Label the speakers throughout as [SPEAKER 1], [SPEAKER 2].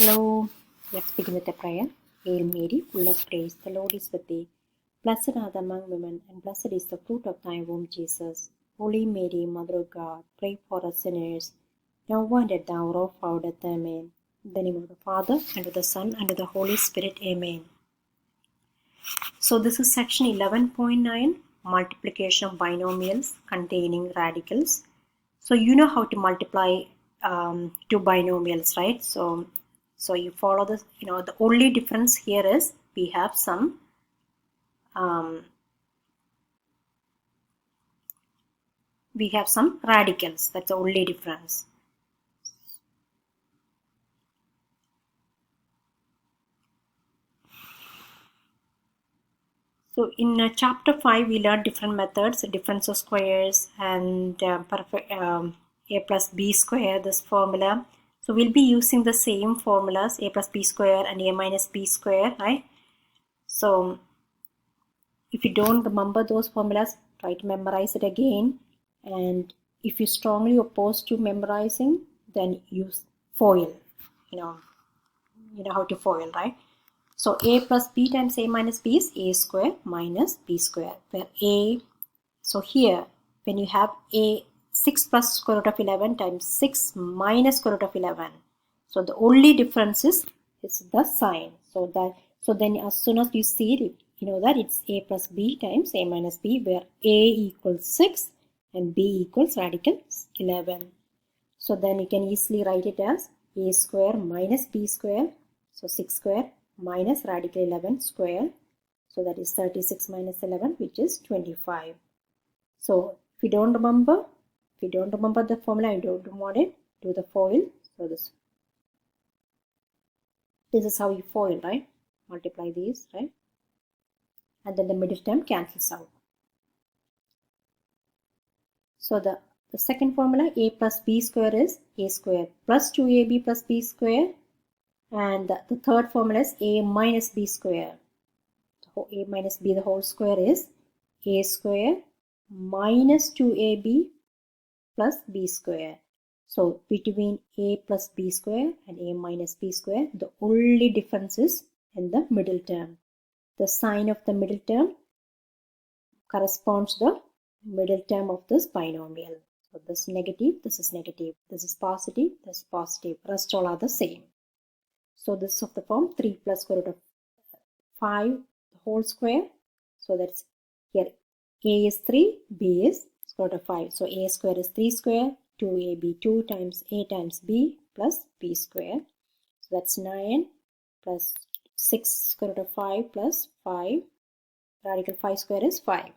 [SPEAKER 1] Hello, let's begin with a prayer. Hail Mary, full of grace, the Lord is with thee. Blessed art thou among women, and blessed is the fruit of thy womb, Jesus. Holy Mary, Mother of God, pray for us sinners, now and at the hour of our death. Amen. In the name of the Father, and of the Son, and of the Holy Spirit. Amen. So this is section 11.9, multiplication of binomials containing radicals. So you know how to multiply two binomials, right? So you follow this, the only difference here is we have some radicals. That's the only difference. So in chapter 5, we learned different methods, difference of squares and a plus b square, this formula. So we'll be using the same formulas, a plus b square and a minus b square, right? So if you don't remember those formulas, try to memorize it again. And if you strongly oppose to memorizing, then use FOIL. You know how to FOIL, right? So a plus b times a minus b is a square minus b square, where a, so here when you have a 6 plus square root of 11 times 6 minus square root of 11. So the only difference is the sign. So then as soon as you see it, you know that it's a plus b times a minus b, where a equals 6 and b equals radical 11. So then you can easily write it as a square minus b square. So 6 square minus radical 11 square. So that is 36 minus 11, which is 25. So if you don't remember the formula, you don't want it, do the FOIL. So this is how you FOIL, right? Multiply these, right? And then the middle term cancels out. So the second formula, a plus b square, is a square plus 2ab plus b square. And the third formula is a minus b square. So a minus b the whole square is a square minus 2ab plus b square. So between a plus b square and a minus b square, the only difference is in the middle term. The sign of the middle term corresponds to the middle term of this binomial. So this is negative, this is negative, this is positive, this is positive. Rest all are the same. So this is of the form 3 plus square root of 5 the whole square. So that's here a is 3, b is square root of 5. So a square is 3 square, 2ab 2 times a times b plus b square. So that's 9 plus 6 square root of 5 plus 5. Radical 5 square is 5.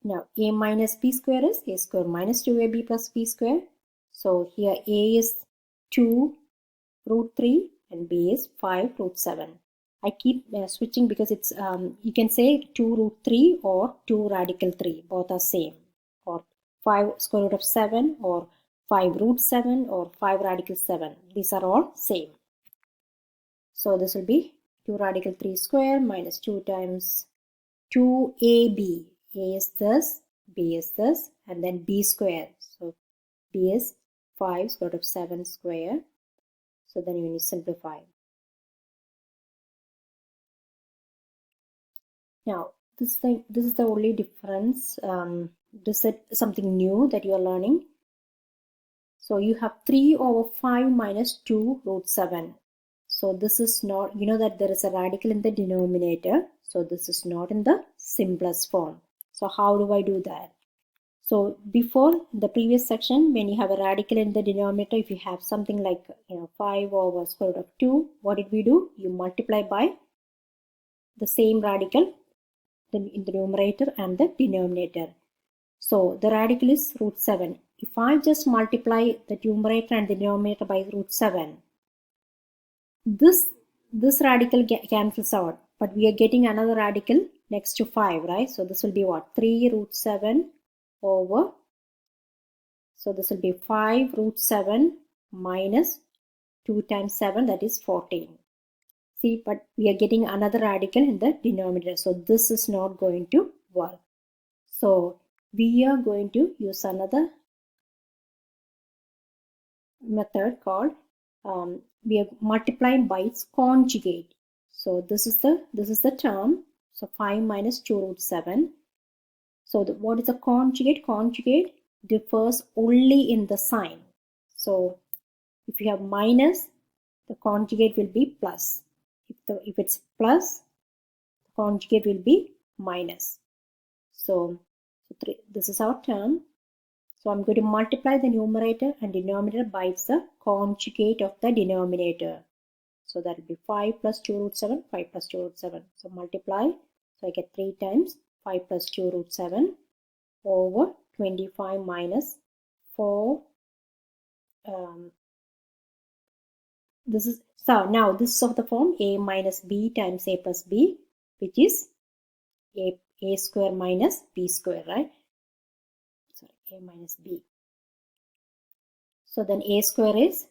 [SPEAKER 1] Now a minus b square is a square minus 2ab plus b square. So here a is 2 root 3 and b is 5 root 7. I keep switching because it's you can say 2 root 3 or 2 radical 3, both are same, or 5 square root of 7 or 5 root 7 or 5 radical 7. These are all same. So this will be 2 radical 3 square minus 2 times 2ab. A is this, b is this, and then b square. So b is 5 square root of 7 square. So then you need to simplify. Now this is the only difference. This is something new that you are learning. So you have 3 over 5 minus 2 root 7. So this is not, you know that there is a radical in the denominator. So this is not in the simplest form. So how do I do that? So before the previous section, when you have a radical in the denominator, if you have something like 5 over square root of 2, what did we do? You multiply by the same radical in the numerator and the denominator. So the radical is root 7. If I just multiply the numerator and the denominator by root 7, this radical cancels out, but we are getting another radical next to 5, right? So this will be what? 3 root 7 over, so this will be 5 root 7 minus 2 times 7, that is 14. See, but we are getting another radical in the denominator, so this is not going to work. So we are going to use another method called we are multiplying by its conjugate. So this is the term. So 5 minus 2 root 7. So what is the conjugate? Conjugate differs only in the sign. So if you have minus, the conjugate will be plus. If it's plus, the conjugate will be minus. So this is our term. So I'm going to multiply the numerator and denominator by the conjugate of the denominator. So that will be 5 plus 2 root 7, 5 plus 2 root 7. So multiply. So I get 3 times 5 plus 2 root 7 over 25 minus 4. This is so now this is of the form a minus b times a plus b, which is a square minus b square, right? Sorry, a minus b. So then a square is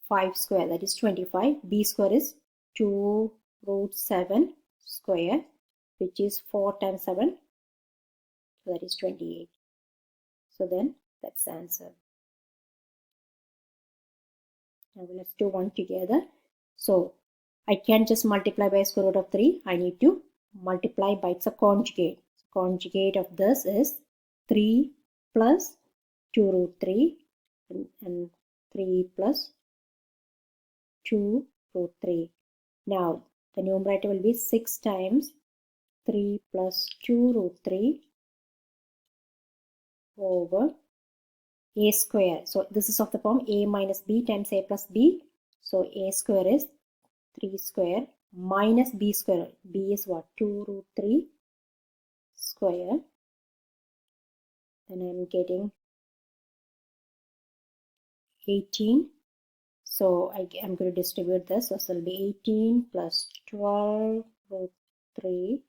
[SPEAKER 1] 5 square, that is 25. B square is 2 root 7 square, which is 4 times 7, so that is 28. So then that's the answer. Now let's do one together. So I can't just multiply by square root of 3. I need to multiply by its conjugate. Conjugate of this is 3 plus 2 root 3 and 3 plus 2 root 3. Now the numerator will be 6 times 3 plus 2 root 3 over a square. So this is of the form a minus b times a plus b. So a square is 3 square minus b square. B is what? 2 root 3 square. Then I'm getting 18. So I'm going to distribute this. So this will be 18 plus 12 root 3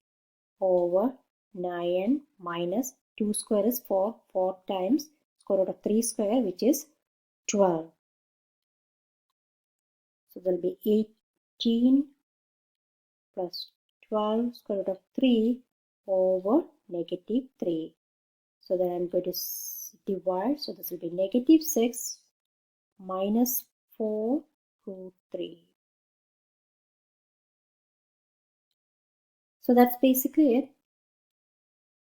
[SPEAKER 1] over 9 minus 2 square is 4. 4 times square root of 3 square, which is 12. So there will be 18 plus 12 square root of 3 over negative 3. So then I'm going to divide. So this will be negative 6 minus 4 root 3. So that's basically it.